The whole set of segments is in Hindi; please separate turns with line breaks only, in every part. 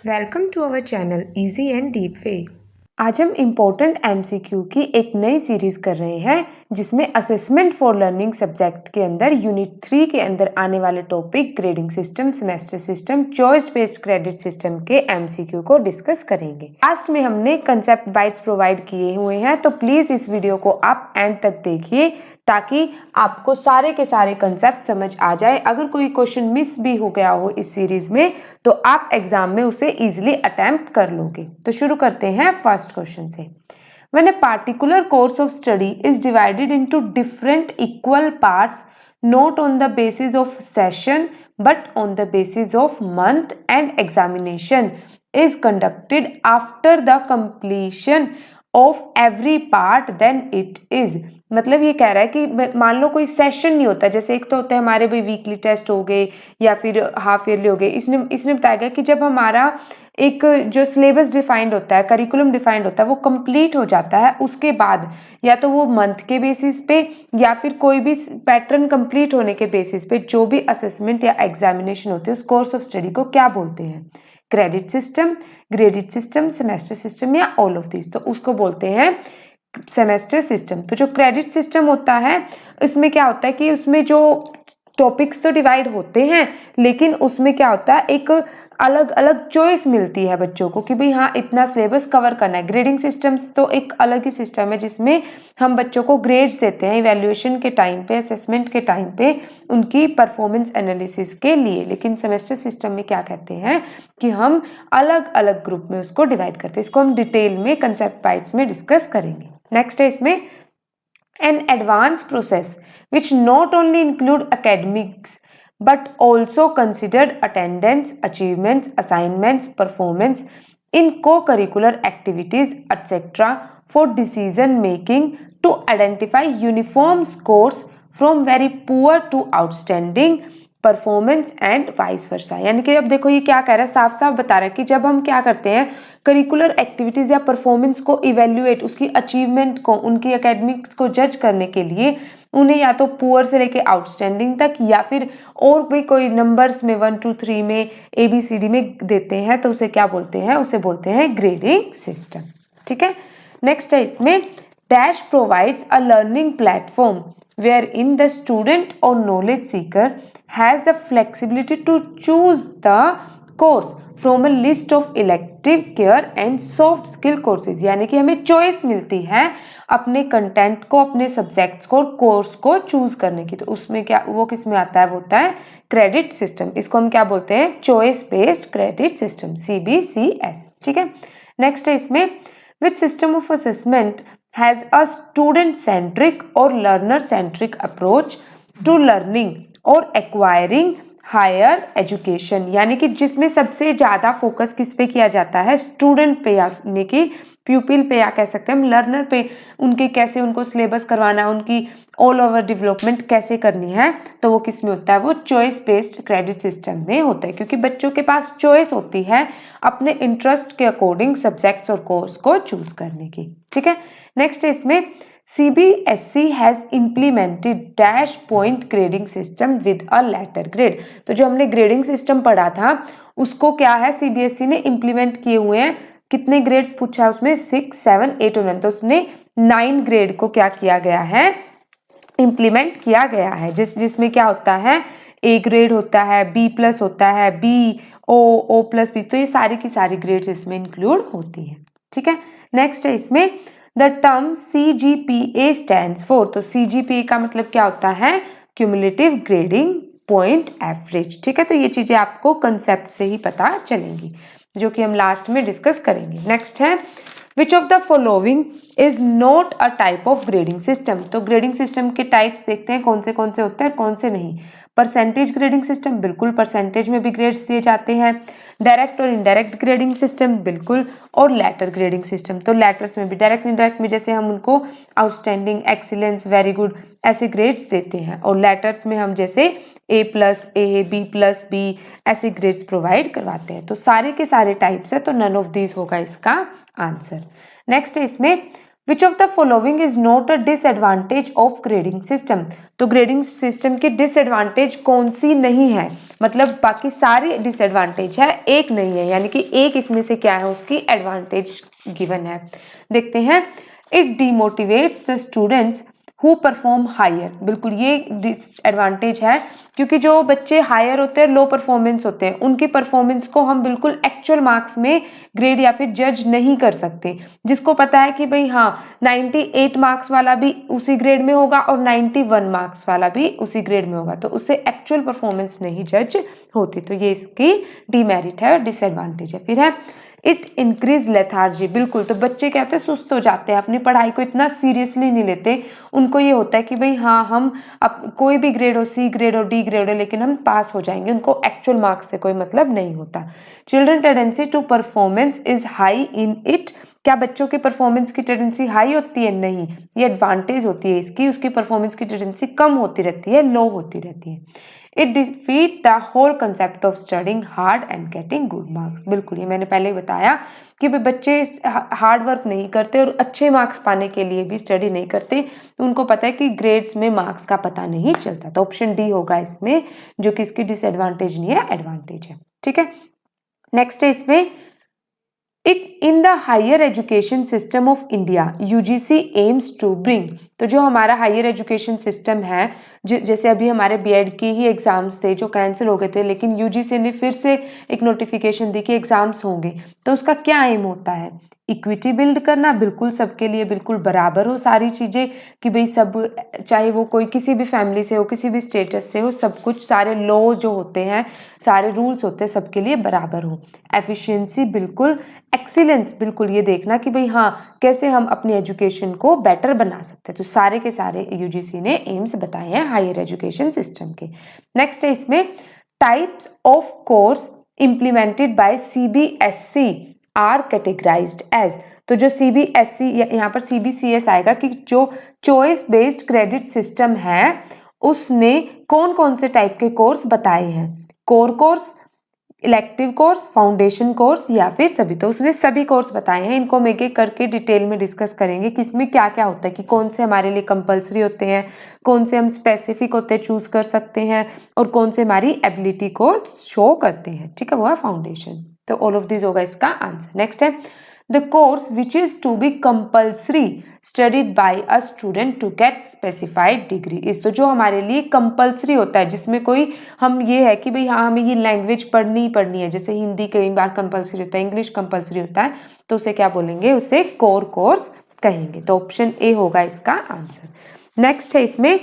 Welcome to our channel Easy and Deep Way।
आज हम इम्पोर्टेंट एमसीक्यू की एक नई सीरीज कर रहे हैं जिसमें असेसमेंट फॉर लर्निंग सब्जेक्ट के अंदर यूनिट 3 के अंदर आने वाले topic grading system, semester system, choice based credit system के एमसीक्यू को डिस्कस करेंगे। लास्ट में हमने कंसेप्ट बाइट्स प्रोवाइड किए हुए हैं, तो प्लीज इस वीडियो को आप एंड तक देखिए ताकि आपको सारे के सारे कंसेप्ट समझ आ जाए। अगर कोई क्वेश्चन मिस भी हो गया हो इस सीरीज में तो आप एग्जाम में उसे इजीली अटेम्प्ट कर लोगे। तो शुरू करते हैं फर्स्ट क्वेश्चन से। When a particular course of study is divided into different equal parts, not on the basis of session but on the basis of month, and examination is conducted after the completion of every part, then it is। मतलब ये कह रहा है कि मान लो कोई सेशन नहीं होता, जैसे एक तो होता है हमारे भाई वीकली टेस्ट हो गए या फिर हाफ ईयरली हो गए। इसने बताया गया कि जब हमारा एक जो सिलेबस डिफाइंड होता है, करिकुलम डिफाइंड होता है, वो कंप्लीट हो जाता है, उसके बाद या तो वो मंथ के बेसिस पे या फिर कोई भी पैटर्न कंप्लीट होने के बेसिस पे जो भी असेसमेंट या एग्जामिनेशन होते हैं उस कोर्स ऑफ स्टडी को क्या बोलते हैं? Credit system, credit system, semester system या ऑल ऑफ दिस। तो उसको बोलते हैं सेमेस्टर सिस्टम। तो जो क्रेडिट सिस्टम होता है इसमें क्या होता है कि उसमें जो टॉपिक्स तो डिवाइड होते हैं लेकिन उसमें क्या होता है एक अलग अलग चॉइस मिलती है बच्चों को कि भाई हाँ इतना सिलेबस कवर करना है। ग्रेडिंग सिस्टम्स तो एक अलग ही सिस्टम है जिसमें हम बच्चों को ग्रेड्स देते हैं इवैल्यूएशन के टाइम पे, असेसमेंट के टाइम पे उनकी परफॉर्मेंस एनालिसिस के लिए। लेकिन सेमेस्टर सिस्टम में क्या कहते हैं कि हम अलग अलग ग्रुप में उसको डिवाइड करते हैं। इसको हम डिटेल में कंसेप्ट बाइट्स में डिस्कस करेंगे। नेक्स्ट है इसमें an advanced process which not only include academics but also considered attendance, achievements, assignments, performance in co-curricular activities, etc. for decision making to identify uniform scores from very poor to outstanding performance and vice versa. यानी कि अब देखो ये क्या कह रहा है, साफ साफ बता रहा है कि जब हम क्या करते हैं करिकुलर एक्टिविटीज या परफॉर्मेंस को इवेल्युएट, उसकी अचीवमेंट को, उनकी एकेडमिक्स को जज करने के लिए उन्हें या तो पुअर से लेके आउटस्टैंडिंग तक या फिर और भी कोई नंबर्स में 1 2 3 में ABCD में देते हैं तो उसे क्या बोलते हैं? उसे बोलते हैं ग्रेडिंग सिस्टम। ठीक है। नेक्स्ट है इसमें dash provides a learning platform wherein the student or knowledge seeker has the flexibility to choose the course from a list of elective, care and soft skill courses। यानी कि हमें चॉइस मिलती है अपने कंटेंट को, अपने सब्जेक्ट्स को, कोर्स को चूज करने की। तो उसमें क्या वो किस में आता है? वो होता है क्रेडिट सिस्टम। इसको हम क्या बोलते हैं? Choice based credit system, CBCS। ठीक है। नेक्स्ट है इसमें which system of assessment has a student-centric or learner-centric approach to learning or acquiring higher education। यानी कि जिसमें सबसे ज़्यादा फोकस किस पे किया जाता है? स्टूडेंट पे, यानी कि प्यूपिल पे, या कह सकते हैं हम लर्नर पे, उनके कैसे उनको सिलेबस करवाना है, उनकी ऑल ओवर डेवलपमेंट कैसे करनी है। तो वो किस में होता है? वो चॉइस बेस्ड क्रेडिट सिस्टम में होता है, क्योंकि बच्चों के पास चॉइस होती है अपने इंटरेस्ट के अकॉर्डिंग सब्जेक्ट्स और कोर्स को चूज करने की। ठीक है। नेक्स्ट इसमें CBSE has implemented dash point grading system with a letter grade. तो जो हमने ग्रेडिंग सिस्टम पढ़ा था उसको क्या है CBSE ने इम्प्लीमेंट किए हुए हैं। कितने ग्रेड्स पूछा है उसमें? 6, 7, 8 और 9। तो उसने 9 ग्रेड को क्या किया गया है? इम्प्लीमेंट किया गया है, जिसमें क्या होता है? A ग्रेड होता है, B+ होता है, B, O+B। तो ये सारी की सारी ग्रेड्स इसमें इंक्लूड होती है। ठीक है। नेक्स्ट है इसमें the term CGPA stands for. तो CGPA का मतलब क्या होता है? Cumulative grading point average. ठीक है। तो ये चीजें आपको कंसेप्ट से ही पता चलेंगी जो कि हम लास्ट में डिस्कस करेंगे। नेक्स्ट है विच of the following is not a type of grading system. तो ग्रेडिंग सिस्टम के टाइप्स देखते हैं कौन से होते हैं और कौन से नहीं। परसेंटेज ग्रेडिंग सिस्टम, बिल्कुल परसेंटेज में भी ग्रेड्स दिए जाते हैं। डायरेक्ट और इनडायरेक्ट ग्रेडिंग सिस्टम, बिल्कुल। और लेटर ग्रेडिंग सिस्टम, तो लेटर्स में भी डायरेक्ट इनडायरेक्ट में जैसे हम उनको आउटस्टैंडिंग, एक्सीलेंस, वेरी गुड ऐसे ग्रेड्स देते हैं, और लेटर्स में हम जैसे A+, A, B+B ऐसे ग्रेड्स प्रोवाइड करवाते हैं। तो सारे के सारे टाइप्स है, तो नन ऑफ दीज होगा इसका आंसर। नेक्स्ट है इसमें which of the following is not a disadvantage of grading system. तो ग्रेडिंग सिस्टम की डिसएडवांटेज कौन सी नहीं है, मतलब बाकी सारी डिसएडवांटेज है, एक नहीं है, यानी कि एक इसमें से क्या है, उसकी एडवांटेज गिवन है। देखते हैं, it demotivates the students who perform higher. बिल्कुल ये डिसएडवांटेज है, क्योंकि जो बच्चे हायर होते हैं, लो परफॉर्मेंस होते हैं, उनकी परफॉर्मेंस को हम बिल्कुल एक्चुअल मार्क्स में ग्रेड या फिर जज नहीं कर सकते। जिसको पता है कि भाई हाँ 98 मार्क्स वाला भी उसी ग्रेड में होगा और 91 मार्क्स वाला भी उसी ग्रेड में होगा, तो उससे एक्चुअल परफॉर्मेंस नहीं जज होती। तो ये इसकी डीमेरिट है, डिसएडवांटेज है। फिर है इट इंक्रीज लेथार्जी। बिल्कुल, तो बच्चे कहते हैं सुस्त हो जाते हैं, अपनी पढ़ाई को इतना सीरियसली नहीं लेते। उनको ये होता है कि भाई हाँ हम कोई भी ग्रेड हो, सी ग्रेड हो, डी ग्रेड हो, लेकिन हम पास हो जाएंगे, उनको एक्चुअल मार्क्स से कोई मतलब नहीं होता। Children tendency to performance is high in it. क्या बच्चों की परफॉर्मेंस की टेंडेंसी हाई होती है? नहीं, ये एडवांटेज होती है इसकी, उसकी परफॉर्मेंस की टेंडेंसी कम होती रहती है, लो होती रहती है। It defeat the whole concept of studying hard and getting good marks. बिल्कुल, ये मैंने पहले ही बताया कि भाई बच्चे हार्ड वर्क नहीं करते और अच्छे मार्क्स पाने के लिए भी स्टडी नहीं करते, उनको पता है कि ग्रेड्स में मार्क्स का पता नहीं चलता। तो ऑप्शन डी होगा इसमें, जो कि इसकी डिसएडवांटेज नहीं है, एडवांटेज है। ठीक है, नेक्स्ट है इसमें it in the higher education system of India UGC aims to bring. तो जो हमारा हायर एजुकेशन सिस्टम है, जैसे अभी हमारे बीएड के ही एग्जाम्स थे जो कैंसिल हो गए थे, लेकिन यूजीसी ने फिर से एक नोटिफिकेशन दी कि एग्जाम्स होंगे, तो उसका क्या एम होता है? इक्विटी बिल्ड करना, बिल्कुल सबके लिए बिल्कुल बराबर हो सारी चीज़ें, कि भाई सब, चाहे वो कोई किसी भी फैमिली से हो, किसी भी स्टेटस से हो, सब कुछ, सारे लॉ जो होते हैं, सारे रूल्स होते हैं, सबके लिए बराबर हो। एफिशिएंसी, बिल्कुल। एक्सीलेंस, बिल्कुल ये देखना कि भाई हाँ कैसे हम अपनी एजुकेशन को बेटर बना सकते हैं। तो सारे के सारे यूजीसी ने एम्स बताए हैं हायर एजुकेशन सिस्टम के। नेक्स्ट है इसमें types of course implemented by CBSE are categorised as. तो जो सीबीएसई, यहाँ पर सीबीसीएस आएगा कि जो चॉइस बेस्ड क्रेडिट सिस्टम है उसने कौन कौन से टाइप के कोर्स बताए हैं? Core course, elective course, foundation course या फिर सभी। तो उसने सभी कोर्स बताए हैं। इनको हम एक एक करके डिटेल में डिस्कस करेंगे कि इसमें क्या क्या होता है, कि कौन से हमारे लिए कंपलसरी होते हैं, कौन से हम स्पेसिफिक होते हैं, चूज कर सकते हैं, और कौन से हमारी एबिलिटी को शो करते हैं। ठीक है, वो है फाउंडेशन। तो ऑल ऑफ दिस होगा इसका आंसर। नेक्स्ट है the course which is to be compulsory studied by a student to get specified degree is. तो जो हमारे लिए कंपल्सरी होता है, जिसमें कोई हम ये है कि भाई हाँ हमें ये लैंग्वेज पढ़नी ही पढ़नी है, जैसे हिंदी कई बार कंपल्सरी होता है, इंग्लिश कंपल्सरी होता है, तो उसे क्या बोलेंगे? उसे कोर कोर्स कहेंगे। तो ऑप्शन ए होगा इसका आंसर। नेक्स्ट है इसमें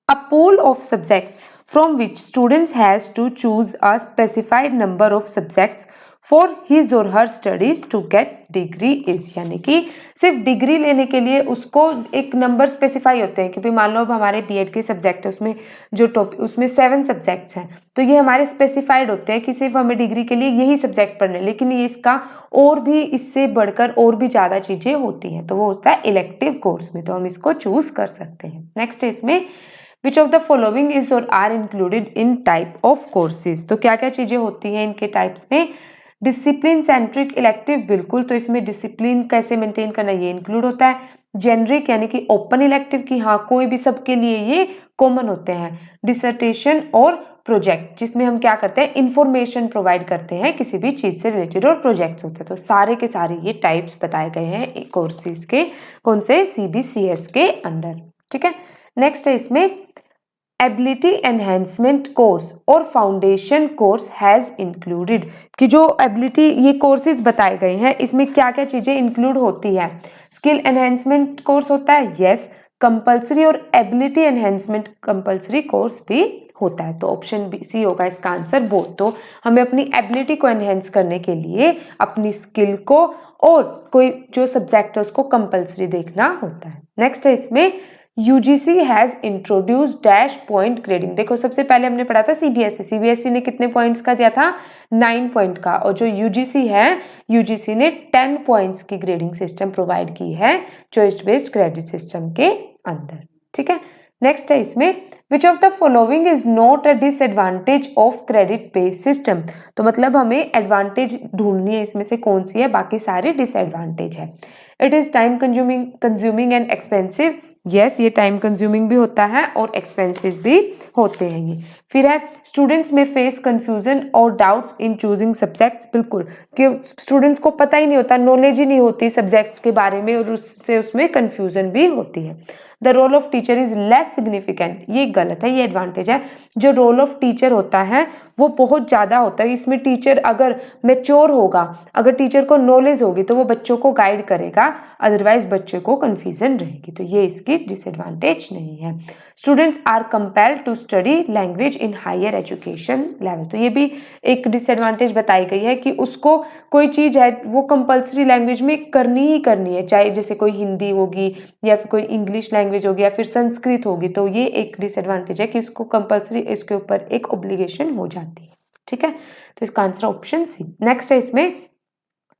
a pool of subjects from which students has to choose a specified number of subjects for his or her studies to get degree is. यानी कि सिर्फ डिग्री लेने के लिए उसको एक नंबर स्पेसिफाई होते हैं कि भाई मान लो अब हमारे बीएड के सब्जेक्ट है, उसमें जो टॉपिक, उसमें 7 सब्जेक्ट्स हैं, तो ये हमारे स्पेसिफाइड होते हैं कि सिर्फ हमें डिग्री के लिए यही सब्जेक्ट पढ़ने, लेकिन ये इसका और भी, इससे बढ़कर और भी ज़्यादा चीज़ें होती हैं, तो वो होता है इलेक्टिव कोर्स में, तो हम इसको चूज कर सकते हैं। नेक्स्ट है इसमें which of the following is or are included in type of courses. तो क्या क्या चीज़ें होती हैं इनके टाइप्स में? डिसिप्लिन सेंट्रिक इलेक्टिव, बिल्कुल, तो इसमें डिसिप्लिन कैसे मेंटेन करना ये इंक्लूड होता है। जेनरिक यानी कि ओपन इलेक्टिव, की हाँ कोई भी सबके लिए ये कॉमन होते हैं। डिसर्टेशन और प्रोजेक्ट, जिसमें हम क्या करते हैं? इंफॉर्मेशन प्रोवाइड करते हैं किसी भी चीज से रिलेटेड, और प्रोजेक्ट्स होते हैं। तो सारे के सारे ये टाइप्स बताए गए हैं कोर्सेज के, कौन से? सीबीसीएस के अंडर। ठीक है, नेक्स्ट है इसमें एबिलिटी एनहेंसमेंट कोर्स और फाउंडेशन कोर्स हैज इंक्लूडेड, कि जो एबिलिटी ये कोर्सेज बताए गए हैं इसमें क्या क्या चीजें इंक्लूड होती है? स्किल एनहेंसमेंट कोर्स होता है, यस, कंपल्सरी, और एबिलिटी एनहेंसमेंट कंपल्सरी कोर्स भी होता है। तो ऑप्शन बी सी होगा इसका आंसर, बोथ। तो हमें अपनी एबिलिटी को एनहेंस करने के लिए अपनी स्किल को और कोई जो सब्जेक्ट है उसको कंपल्सरी देखना होता है। नेक्स्ट है इसमें UGC has introduce dash point grading. देखो सबसे पहले हमने पढ़ा था सीबीएसई ने कितने पॉइंट्स का दिया था? 9 पॉइंट का, और जो यूजीसी है, यूजीसी ने 10 पॉइंट्स की ग्रेडिंग सिस्टम प्रोवाइड की है चॉइस बेस्ड क्रेडिट सिस्टम के अंदर। ठीक है, नेक्स्ट है इसमें which of the following is not a disadvantage of credit based system. तो मतलब हमें एडवांटेज ढूंढनी है, इसमें से कौन सी है, बाकी सारे डिसएडवांटेज है। It is time consuming and expensive. Yes, ये टाइम कंज्यूमिंग भी होता है और एक्सपेंसिव भी होते हैं ये। फिर है स्टूडेंट्स में फेस कंफ्यूजन और डाउट्स इन चूजिंग सब्जेक्ट्स। बिल्कुल, कि स्टूडेंट्स को पता ही नहीं होता, नॉलेज ही नहीं होती सब्जेक्ट्स के बारे में और उससे उसमें कंफ्यूजन भी होती है। The role of teacher is less significant, ये गलत है, ये एडवांटेज है। जो रोल ऑफ टीचर होता है वो बहुत ज़्यादा होता है। इसमें टीचर अगर मेच्योर होगा, अगर टीचर को नॉलेज होगी तो वो बच्चों को गाइड करेगा, अदरवाइज बच्चे को कंफ्यूजन रहेगी। तो ये इसकी डिसएडवांटेज नहीं है। Students are compelled to study language in higher education level, तो ये भी एक डिसएडवांटेज बताई गई है कि उसको कोई चीज़ है वो कंपल्सरी लैंग्वेज में करनी ही करनी है, चाहे जैसे कोई हिंदी होगी या फिर कोई इंग्लिश लैंग्वेज होगी या फिर संस्कृत होगी, तो ये एक डिसएडवांटेज है कि इसको कंपल्सरी इसके ऊपर एक ऑब्लिगेशन हो जाती है। ठीक है, तो इसका आंसर ऑप्शन सी। नेक्स्ट है इसमें,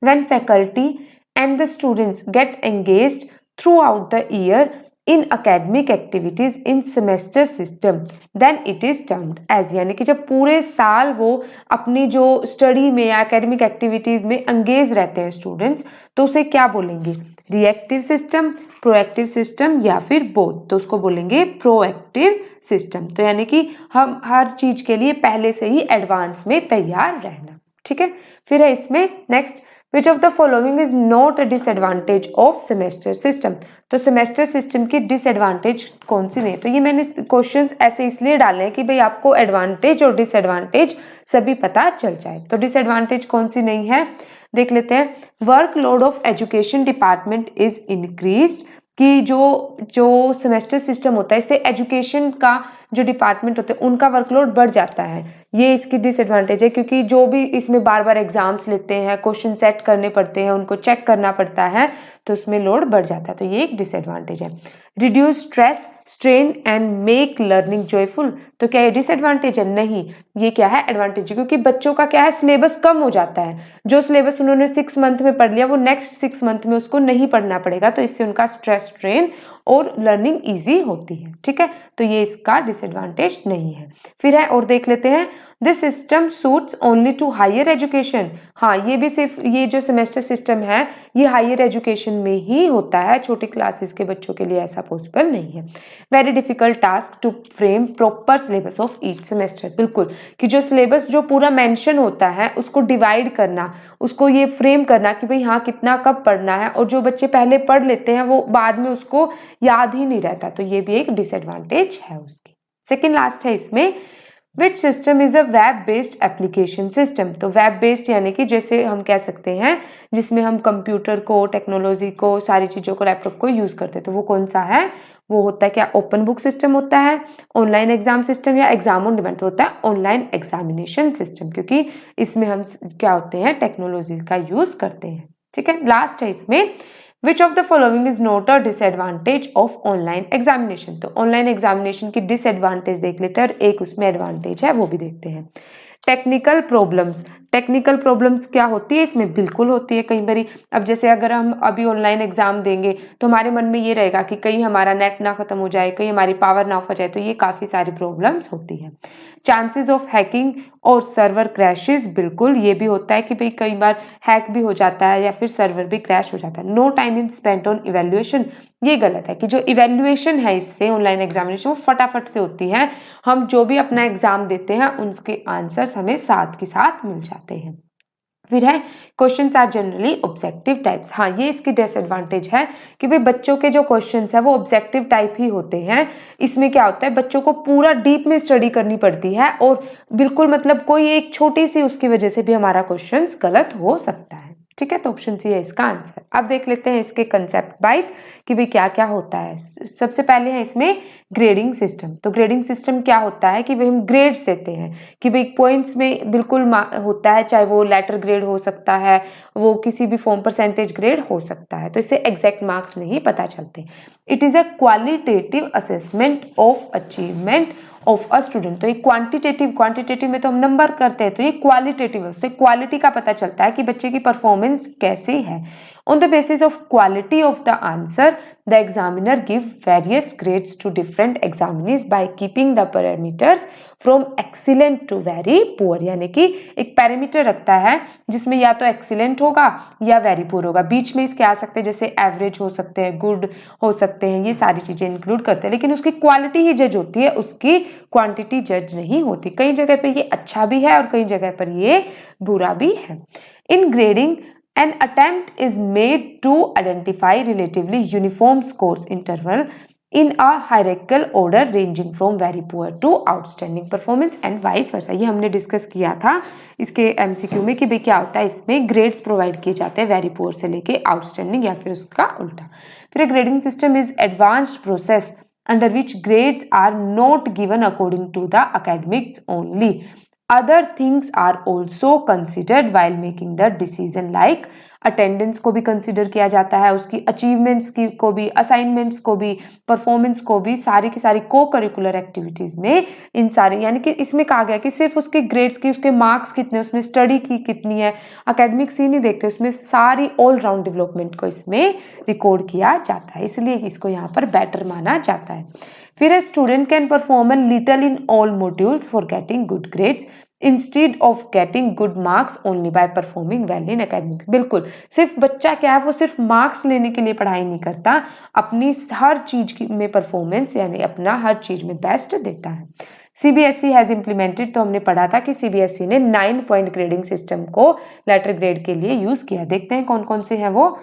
when faculty and the students gate engaged through out the year in academic activities in semester system then it is termed as, यानी कि जब पूरे साल वो अपनी जो स्टडी में या एकेडमिक एक्टिविटीज में एंगेज रहते हैं स्टूडेंट्स, तो उसे क्या बोलेंगे? रिएक्टिव सिस्टम, प्रोएक्टिव सिस्टम या फिर बोथ? तो उसको बोलेंगे प्रोएक्टिव सिस्टम। तो यानी कि हम हर चीज के लिए पहले से ही एडवांस में तैयार रहना। ठीक है, फिर है इसमें next, Which of the following is not a disadvantage of semester system? तो सेमेस्टर सिस्टम की डिसएडवांटेज कौन सी नहीं? तो ये मैंने क्वेश्चंस ऐसे इसलिए डाले हैं कि भाई आपको एडवांटेज और डिसएडवांटेज सभी पता चल जाए। तो डिसएडवांटेज कौन सी नहीं है, देख लेते हैं। Workload of education department is increased, कि जो सेमेस्टर सिस्टम होता है इससे एजुकेशन का जो डिपार्टमेंट होते हैं उनका वर्कलोड बढ़ जाता है, ये इसकी डिसएडवांटेज है। क्योंकि जो भी इसमें बार बार एग्जाम्स लेते हैं, क्वेश्चन सेट करने पड़ते हैं, उनको चेक करना पड़ता है, तो उसमें लोड बढ़ जाता है, तो ये एक डिसएडवांटेज है। Reduce stress strain and make learning joyful, तो क्या ये डिसएडवांटेज है? नहीं, ये क्या है? एडवांटेज है। क्योंकि बच्चों का क्या है, सिलेबस कम हो जाता है। जो सिलेबस उन्होंने 6 मंथ में पढ़ लिया वो नेक्स्ट 6 मंथ में उसको नहीं पढ़ना पड़ेगा, तो इससे उनका स्ट्रेस स्ट्रेन और लर्निंग ईजी होती है। ठीक है, तो ये इसका डिसएडवांटेज नहीं है। फिर है और देख लेते हैं, this system suits only to higher education. हाँ, ये भी सिर्फ ये जो सेमेस्टर सिस्टम है ये हायर एजुकेशन में ही होता है, छोटी क्लासेस के बच्चों के लिए ऐसा पॉसिबल नहीं है। Very difficult task to frame proper syllabus of each semester, बिल्कुल, कि जो सिलेबस जो पूरा मेंशन होता है उसको डिवाइड करना, उसको ये फ्रेम करना कि भाई हाँ कितना कब पढ़ना है, और जो बच्चे पहले पढ़ लेते हैं वो बाद में उसको याद ही नहीं रहता, तो ये भी एक डिसएडवांटेज है उसकी। सेकेंड लास्ट है इसमें, which system is a web based application system. तो वेब बेस्ड यानी कि जैसे हम कह सकते हैं जिसमें हम कंप्यूटर को, टेक्नोलॉजी को, सारी चीज़ों को, लैपटॉप को यूज़ करते हैं, तो वो कौन सा है? वो होता है क्या? ओपन बुक सिस्टम होता है, ऑनलाइन एग्जाम सिस्टम, या एग्जाम ऑन डिमांड? तो होता है ऑनलाइन एग्जामिनेशन सिस्टम, क्योंकि इसमें हम क्या होते हैं, टेक्नोलॉजी का यूज़ करते हैं। ठीक है, लास्ट है इसमें, Which of the following is not a disadvantage of online examination? तो ऑनलाइन एग्जामिनेशन की डिसएडवांटेज देख लेते हैं और एक उसमें एडवांटेज है, वो भी देखते हैं। टेक्निकल प्रॉब्लम्स, टेक्निकल प्रॉब्लम्स क्या होती है इसमें? बिल्कुल होती है कई बारी। अब जैसे अगर हम अभी ऑनलाइन एग्जाम देंगे तो हमारे मन में ये रहेगा कि कहीं हमारा नेट ना खत्म हो जाए, कहीं हमारी पावर ना ऑफ हो जाए, तो ये काफ़ी सारी प्रॉब्लम्स होती है। चांसेस ऑफ हैकिंग और सर्वर क्रैशेस, बिल्कुल ये भी होता है कि भाई कई बार हैक भी हो जाता है या फिर सर्वर भी क्रैश हो जाता है। No time in spent on evaluation, ये गलत है कि जो इवैल्यूएशन है इससे ऑनलाइन एग्जामिनेशन वो फटाफट से होती है, हम जो भी अपना एग्जाम देते हैं उनके आंसर्स हमें साथ के साथ मिल जाते हैं। फिर है questions are generally objective types. हाँ, ये इसकी डिसएडवांटेज है कि भाई बच्चों के जो क्वेश्चंस है वो ऑब्जेक्टिव टाइप ही होते हैं। इसमें क्या होता है, बच्चों को पूरा डीप में स्टडी करनी पड़ती है और बिल्कुल मतलब कोई एक छोटी सी उसकी वजह से भी हमारा क्वेश्चंस गलत हो सकता है। ठीक है, तो ऑप्शन सी है इसका आंसर। अब देख लेते हैं इसके कंसेप्ट बाइट कि भाई क्या क्या होता है। सबसे पहले है इसमें ग्रेडिंग सिस्टम। तो ग्रेडिंग सिस्टम क्या होता है कि भाई हम ग्रेड्स देते हैं कि भाई पॉइंट्स में बिल्कुल होता है, चाहे वो लेटर ग्रेड हो सकता है, वो किसी भी फॉर्म परसेंटेज ग्रेड हो सकता है, तो इससे एग्जैक्ट मार्क्स नहीं पता चलते। It is a qualitative assessment of achievement of a student. तो ये क्वांटिटेटिव में तो हम नंबर करते हैं, तो ये क्वालिटेटिव है, उससे क्वालिटी का पता चलता है कि बच्चे की परफॉर्मेंस कैसी है। On the basis of quality of the answer, the examiner give various grades to different examinees by keeping the parameters from excellent to very poor, यानी कि एक पैरामीटर रखता है जिसमें या तो excellent होगा या very poor होगा, बीच में इसके आ सकते हैं जैसे average हो सकते हैं, good हो सकते हैं, ये सारी चीजें इंक्लूड करते हैं, लेकिन उसकी क्वालिटी ही जज होती है, उसकी क्वांटिटी जज नहीं होती। कई जगह पे ये अच्छा भी है और कई जगह पर ये बुरा भी है। इन grading an attempt is made to identify relatively uniform scores interval in a hierarchical order ranging from very poor to outstanding performance and vice versa। ये हमने डिस्कस किया था इसके एमसीक्यू में कि भाई क्या होता है, इसमें ग्रेड्स प्रोवाइड किए जाते हैं वेरी पुअर से लेके आउटस्टैंडिंग या फिर उसका उल्टा। फिर grading system is advanced process under which grades are not given according to the academics only. Other things are also considered while making the decision, like attendance को भी कंसिडर किया जाता है, उसकी अचीवमेंट्स की को भी, असाइनमेंट्स को भी, परफॉर्मेंस को भी, सारी की सारी को करिकुलर एक्टिविटीज में इन सारे, यानी कि इसमें कहा गया कि सिर्फ उसके ग्रेड्स की, उसके मार्क्स कितने, उसने स्टडी की कितनी है, अकेडमिक्स ही नहीं देखते, उसमें सारी ऑल राउंड डेवलपमेंट को इसमें रिकॉर्ड किया जाता है, इसलिए इसको यहाँ पर बेटर माना जाता है। फिर a student can perform a little in all modules for getting good grades instead of getting good marks only by performing well in academic. बिल्कुल, सिर्फ बच्चा क्या है, वो सिर्फ मार्क्स लेने के लिए पढ़ाई नहीं करता, अपनी हर चीज में परफॉर्मेंस यानी अपना हर चीज में बेस्ट देता है। सीबीएसई हैज इम्प्लीमेंटेड, तो हमने पढ़ा था कि सीबीएसई ने 9 पॉइंट ग्रेडिंग सिस्टम को लेटर ग्रेड के लिए यूज किया। देखते हैं कौन कौन से हैं वो।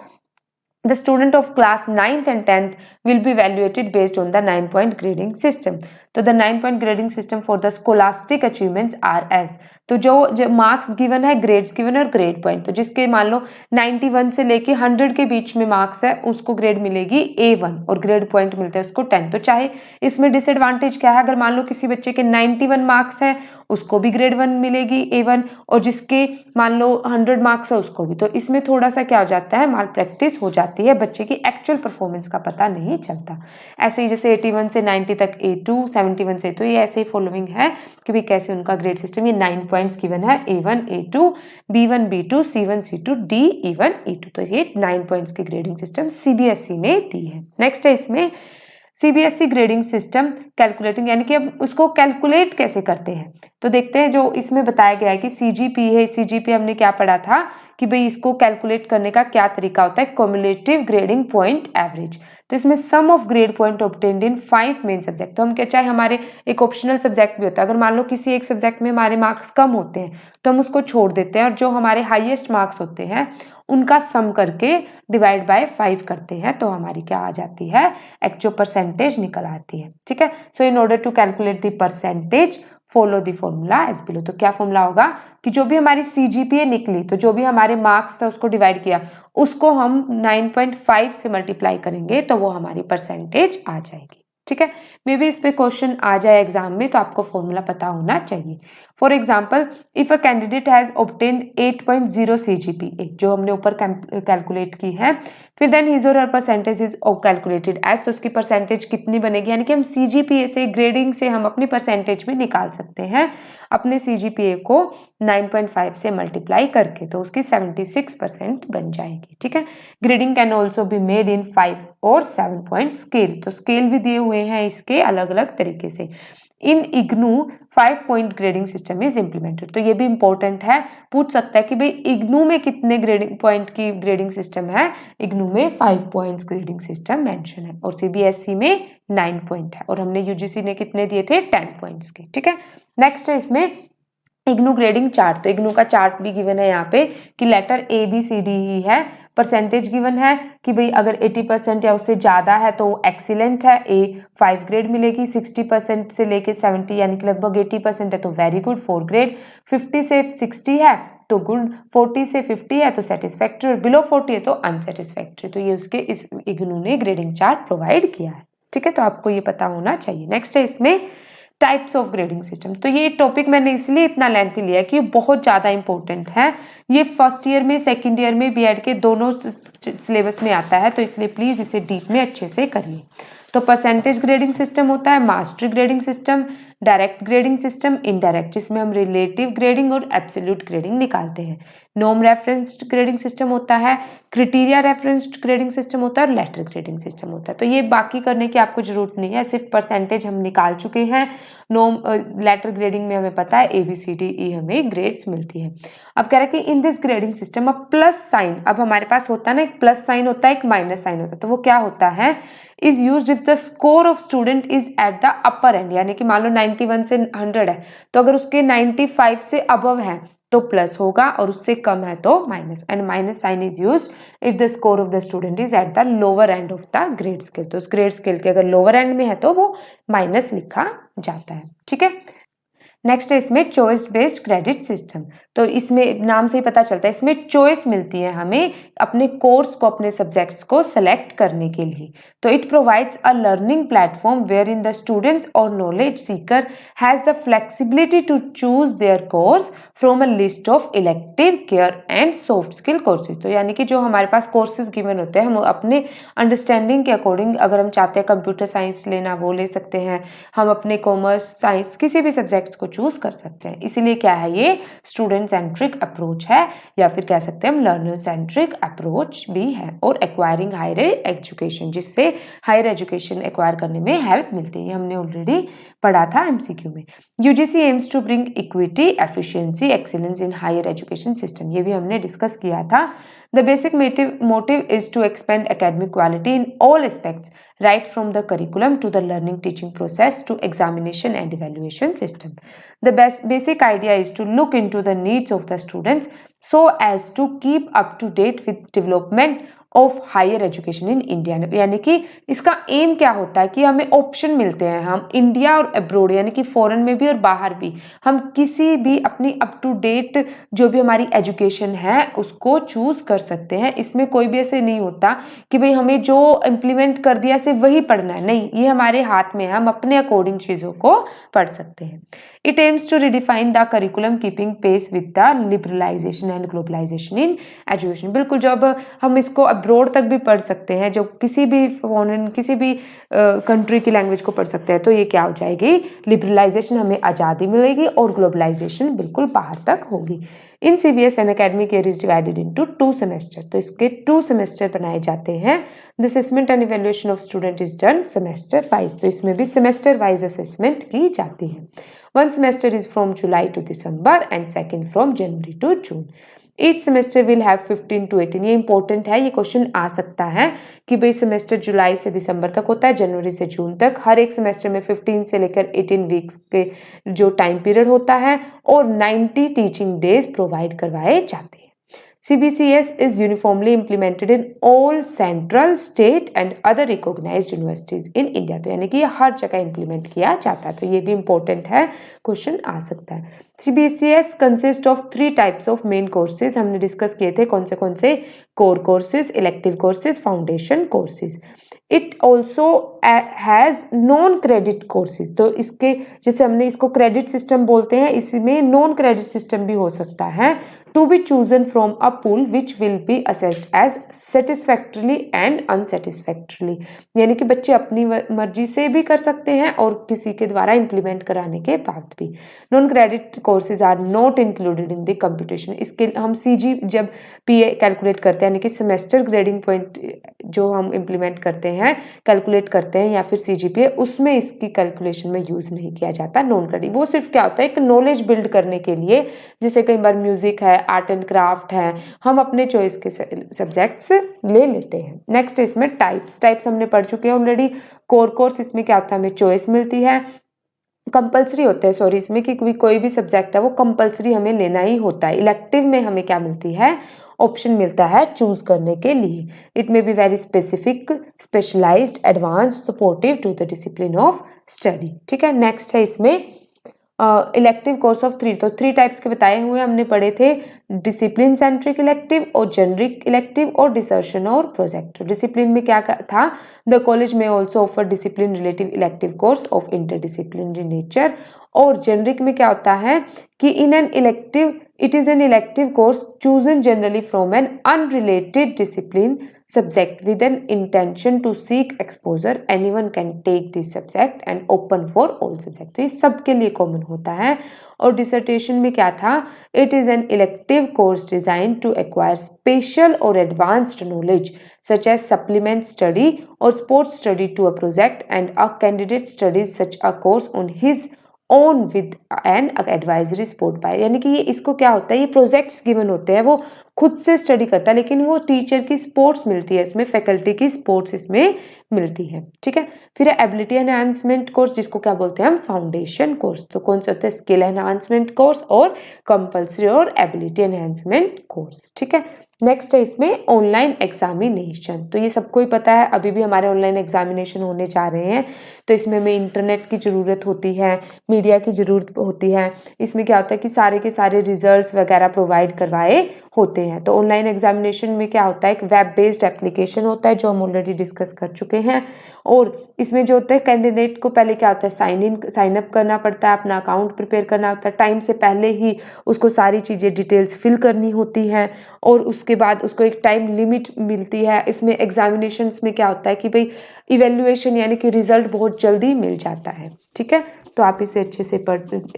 The student of class 9th and 10th will be evaluated based on the 9-point grading system. तो the 9-point grading system for the scholastic achievements are as, तो जो मार्क्स गिवन है, ग्रेड्स गिवन है और ग्रेड पॉइंट, तो जिसके मान लो 91 से लेके 100 के बीच में मार्क्स है उसको ग्रेड मिलेगी A1 और ग्रेड पॉइंट मिलता है उसको 10। तो चाहे इसमें डिसएडवांटेज क्या है, अगर मान लो किसी बच्चे के 91 मार्क्स है उसको भी ग्रेड 1 मिलेगी A1, और जिसके मान लो 100 मार्क्स है उसको भी। तो इसमें थोड़ा सा क्या हो जाता है, माल प्रैक्टिस हो जाती है, बच्चे की एक्चुअल परफॉर्मेंस का पता नहीं चलता। ऐसे ही जैसे 81 से 90 तक A2, 71 से, तो ये ऐसे ही फॉलोइंग है कि भी कैसे उनका ग्रेड सिस्टम, ये 9 पॉइंट्स गिवन है, A1, A2, B1, B2, C1, C2, D, E1, E2। तो ये 9 पॉइंट्स की ग्रेडिंग सिस्टम सीबीएसई ने दी है। नेक्स्ट है इसमें सीबीएसई ग्रेडिंग सिस्टम कैलकुलेटिंग, यानी कि अब उसको कैलकुलेट कैसे करते हैं। तो देखते हैं, जो इसमें बताया गया है कि सीजीपी है, सीजीपी हमने क्या पढ़ा था कि भाई इसको कैलकुलेट करने का क्या तरीका होता है, क्युमुलेटिव ग्रेडिंग पॉइंट एवरेज। तो इसमें sum of grade point obtained in 5 main subject. तो हम क्या, चाहे हमारे एक ऑप्शनल सब्जेक्ट भी होता है, अगर मान लो किसी एक सब्जेक्ट में हमारे मार्क्स कम होते हैं तो हम उसको छोड़ देते हैं, और जो हमारे हाईएस्ट मार्क्स होते हैं उनका सम करके डिवाइड बाय 5 करते हैं, तो हमारी क्या आ जाती है, एक्चुअल परसेंटेज निकल आती है। ठीक है, so in order to calculate the percentage follow the formula as below. तो क्या फॉर्मूला होगा कि जो भी हमारी सीजीपीए निकली, तो जो भी हमारे मार्क्स था उसको डिवाइड किया, उसको हम 9.5 से मल्टीप्लाई करेंगे तो वो हमारी परसेंटेज आ जाएगी। ठीक है, मे बी इस पे क्वेश्चन आ जाए एग्जाम में, तो आपको फॉर्मूला पता होना चाहिए। For example, if a candidate has obtain 8.0 CGPA, जो हमने ऊपर कैलकुलेट की है, फिर then his or her percentage is calculated as, तो उसकी परसेंटेज कितनी बनेगी, यानी कि हम सीजीपीए से, ग्रेडिंग से हम अपनी परसेंटेज में निकाल सकते हैं अपने सीजीपीए को 9.5 से मल्टीप्लाई करके, तो उसकी 76% बन जाएगी। ठीक है, grading can also be made in 5 और 7 पॉइंट स्केल, तो स्केल भी दिए हुए हैं इसके अलग अलग तरीके से। In IGNOU 5 point grading system is implemented, तो ये भी इंपॉर्टेंट है, पूछ सकता है कि भाई इग्नू में कितने ग्रेडिंग पॉइंट की ग्रेडिंग सिस्टम है। इग्नू में 5 पॉइंट्स ग्रेडिंग सिस्टम मेंशन है, और सीबीएसई में 9 पॉइंट है, और हमने यूजीसी ने कितने दिए थे, 10 पॉइंट्स के। ठीक है, नेक्स्ट है इसमें इग्नू ग्रेडिंग चार्ट। तो इग्नू का चार्ट भी गिवन है यहाँ पे कि लेटर ABCD ही है, परसेंटेज गिवन है कि भाई अगर 80% या उससे ज्यादा है तो एक्सीलेंट है, A 5 ग्रेड मिलेगी, 60% से लेके 70 यानी कि लगभग 80% है तो वेरी गुड 4 ग्रेड, 50 से 60 है तो गुड, 40 से 50 है तो सेटिस्फैक्टरी, और बिलो 40 है तो अनसेटिस्फैक्टरी। तो ये उसके इस इग्नू ने ग्रेडिंग चार्ट प्रोवाइड किया है। ठीक है, तो आपको ये पता होना चाहिए। नेक्स्ट है इसमें टाइप्स ऑफ ग्रेडिंग सिस्टम। तो ये टॉपिक मैंने इसलिए इतना लेंथी लिया है कि ये बहुत ज़्यादा इंपॉर्टेंट है, ये फर्स्ट ईयर में, सेकंड ईयर में, बीएड के दोनों सिलेबस में आता है, तो इसलिए प्लीज़ इसे डीप में अच्छे से करिए। तो परसेंटेज ग्रेडिंग सिस्टम होता है, mastery grading system, direct grading system, indirect, जिसमें हम रिलेटिव ग्रेडिंग और एब्सोल्यूट ग्रेडिंग निकालते हैं। नॉर्म रेफरेंस्ड ग्रेडिंग सिस्टम होता है, क्राइटेरिया रेफरेंस्ड ग्रेडिंग सिस्टम होता है और लेटर ग्रेडिंग सिस्टम होता है। तो ये बाकी करने की आपको जरूरत नहीं है, सिर्फ परसेंटेज हम निकाल चुके हैं। नॉर्म लेटर ग्रेडिंग में हमें पता है ABCDE हमें ग्रेड्स मिलती है। अब कह रहा है कि in this grading system a plus sign, अब हमारे पास होता है ना, एक प्लस साइन होता है, एक माइनस साइन होता है, तो वो क्या होता है, is used if the score of student is at the upper and, यानी कि मान लो 91 से 100 है, तो अगर उसके 95 से अबव है तो प्लस होगा और उससे कम है तो minus, and minus sign is used if the score of the student is at the lower end of the grade scale, तो उस ग्रेड स्केल के अगर लोअर एंड में है तो वो माइनस लिखा जाता है। ठीक है, नेक्स्ट है इसमें चॉइस बेस्ड क्रेडिट सिस्टम। तो इसमें नाम से ही पता चलता है, इसमें चॉइस मिलती है हमें अपने कोर्स को, अपने सब्जेक्ट्स को सेलेक्ट करने के लिए। तो it provides a learning platform where in the students or knowledge seeker has the flexibility to choose their course from a list of elective, core and soft skill courses. तो यानी कि जो हमारे पास कोर्सेज गिवन होते हैं, हम अपने अंडरस्टैंडिंग के अकॉर्डिंग, अगर हम चाहते हैं कंप्यूटर साइंस लेना वो ले सकते हैं, हम अपने कॉमर्स साइंस किसी भी सब्जेक्ट्स को चूज कर सकते हैं। इसीलिए क्या है, ये स्टूडेंट सेंट्रिक अप्रोच है, या फिर कह सकते हैं हम लर्नर सेंट्रिक अप्रोच भी है। और एक्वायरिंग हायर एजुकेशन, जिससे हायर एजुकेशन एक्वायर करने में हेल्प मिलती है, हमने ऑलरेडी पढ़ा था MCQ में। UGC aims to bring equity, efficiency, excellence in higher education system, ये भी हमने डिस्कस किया था। The basic motive is to expand academic quality in all aspects, right from the curriculum to the learning teaching process to examination and evaluation system. The basic idea is to look into the needs of the students so as to keep up to date with development of higher education in India. यानी कि इसका एम क्या होता है कि हमें ऑप्शन मिलते हैं, हम इंडिया और अब्रोड यानी कि फॉरेन में भी और बाहर भी, हम किसी भी अपनी अप टू डेट जो भी हमारी एजुकेशन है उसको चूज कर सकते हैं। इसमें कोई भी ऐसे नहीं होता कि भाई हमें जो इम्प्लीमेंट कर दिया सिर्फ वही पढ़ना है, नहीं, ये हमारे हाथ में है, हम अपने अकॉर्डिंग चीजों को पढ़ सकते हैं। It aims to redefine the curriculum keeping pace with the liberalisation and globalisation in education. बिल्कुल, जब हम इसको अब्रोड तक भी पढ़ सकते हैं, जो किसी भी फॉरेन किसी भी कंट्री की लैंग्वेज को पढ़ सकते हैं, तो ये क्या हो जाएगी, लिबरलाइजेशन, हमें आज़ादी मिलेगी और ग्लोबलाइजेशन बिल्कुल बाहर तक होगी। इन CBS N academic year is divided into 2 semester, तो इसके 2 सेमेस्टर बनाए जाते हैं। The assessment and evaluation of student is done semester wise, तो इसमें भी सेमेस्टर वाइज असेसमेंट की जाती है। One semester is from July to December and second from January to June. Each semester will have 15 to 18, ये इंपॉर्टेंट है, ये क्वेश्चन आ सकता है कि भाई सेमेस्टर जुलाई से दिसंबर तक होता है, जनवरी से जून तक, हर एक सेमेस्टर में 15 से लेकर 18 वीक्स के जो टाइम पीरियड होता है और 90 टीचिंग डेज प्रोवाइड करवाए जाते हैं। CBCS is uniformly implemented in all central, state and other recognized universities in India, तो यानी कि ये हर जगह इम्प्लीमेंट किया जाता है, तो ये भी इम्पोर्टेंट है, क्वेश्चन आ सकता है। CBCS consist of 3 types of main courses, हमने डिस्कस किए थे कौन से core courses, elective courses, foundation courses. It also has non credit courses, तो इसके जैसे हमने इसको क्रेडिट सिस्टम बोलते हैं, इसमें नॉन क्रेडिट सिस्टम भी हो सकता है। To be chosen from a pool which will be assessed as satisfactorily and unsatisfactorily, यानी कि बच्चे अपनी मर्जी से भी कर सकते हैं और किसी के द्वारा इम्प्लीमेंट कराने के बाद भी। Non credit courses are not included in the computation, इसके हम CG जब PA कैलकुलेट करते हैं, यानी कि सेमेस्टर ग्रेडिंग पॉइंट जो हम इम्प्लीमेंट करते हैं, कैलकुलेट करते हैं, या फिर CGPA, उसमें इसकी कैलकुलेशन में यूज नहीं किया जाता नॉन क्रेडिट। वो सिर्फ क्या होता है, एक नॉलेज बिल्ड करने के लिए, जैसे कई बार म्यूजिक है, आर्ट एंड क्राफ्ट है, हम अपने चॉइस के सब्जेक्ट्स ले लेते हैं। नेक्स्ट इसमें टाइप्स हमने पढ़ चुके हैं ऑलरेडी। कोर कोर्स, इसमें क्या होता है, हमें चॉइस मिलती है, कंपलसरी होता है, सॉरी, इसमें कि कोई भी सब्जेक्ट है वो कंपलसरी हमें लेना ही होता है। इलेक्टिव में हमें क्या मिलती है, ऑप्शन मिलता है चूज करने के लिए। It may be very specific, specialised, advanced, supportive to the discipline of study. ठीक है, नेक्स्ट है इसमें इलेक्टिव कोर्स ऑफ 3, तो 3 टाइप्स के बताए हुए हमने पढ़े थे, डिसिप्लिन सेंट्रिक इलेक्टिव और जेनरिक इलेक्टिव और डिसर्शन और प्रोजेक्ट। डिसिप्लिन में क्या था, द कॉलेज में also offer discipline relative elective course of interdisciplinary nature. और जेनरिक में क्या होता है कि in an elective it is an elective course chosen generally from an unrelated discipline subject with an intention to seek exposure, anyone can take this subject and open for all subject. तो ये सबके लिए कॉमन होता है। और डिसर्टेशन में क्या था, it is an elective course designed to acquire special or advanced knowledge such as supplement study or sports study to a project, and a candidate studies such a course on his own with an advisory support bye. यानी कि ये इसको क्या होता है, ये प्रोजेक्ट्स गिवन होते हैं, वो खुद से स्टडी करता है लेकिन वो टीचर की स्पोर्ट्स मिलती है, इसमें फैकल्टी की स्पोर्ट्स इसमें मिलती है। ठीक है, फिर एबिलिटी एनहांसमेंट कोर्स जिसको क्या बोलते हैं हम, फाउंडेशन कोर्स। तो कौन से होते हैं, स्किल एनहांसमेंट कोर्स और कंपल्सरी और एबिलिटी एनहांसमेंट कोर्स। ठीक है, नेक्स्ट है इसमें ऑनलाइन एग्जामिनेशन। तो ये सबको ही पता है, अभी भी हमारे ऑनलाइन एग्जामिनेशन होने जा रहे हैं, तो इसमें हमें इंटरनेट की ज़रूरत होती है, मीडिया की ज़रूरत होती है। इसमें क्या होता है कि सारे के सारे रिजल्ट्स वगैरह प्रोवाइड करवाए होते हैं। तो ऑनलाइन एग्जामिनेशन में क्या होता है, एक वेब बेस्ड एप्लीकेशन होता है जो हम ऑलरेडी डिस्कस कर चुके हैं। और इसमें जो होता है कैंडिडेट को पहले क्या होता है, साइन अप करना पड़ता है, अपना अकाउंट प्रिपेयर करना होता है, टाइम से पहले ही उसको सारी चीज़ें डिटेल्स फिल करनी होती हैं और उसके बाद उसको एक टाइम लिमिट मिलती है। इसमें एग्जामिनेशंस में क्या होता है कि भाई इवेल्युएशन यानी कि रिजल्ट बहुत जल्दी मिल जाता है। ठीक है, तो आप इसे अच्छे से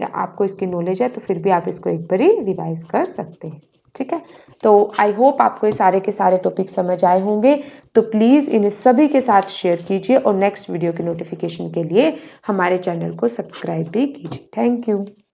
आपको इसकी नॉलेज है तो फिर भी आप इसको एक बारी रिवाइज कर सकते हैं। ठीक है, तो आई होप आपको ये सारे के सारे टॉपिक समझ आए होंगे। तो प्लीज़ इन्हें सभी के साथ शेयर कीजिए और नेक्स्ट वीडियो की नोटिफिकेशन के लिए हमारे चैनल को सब्सक्राइब भी कीजिए। Thank you.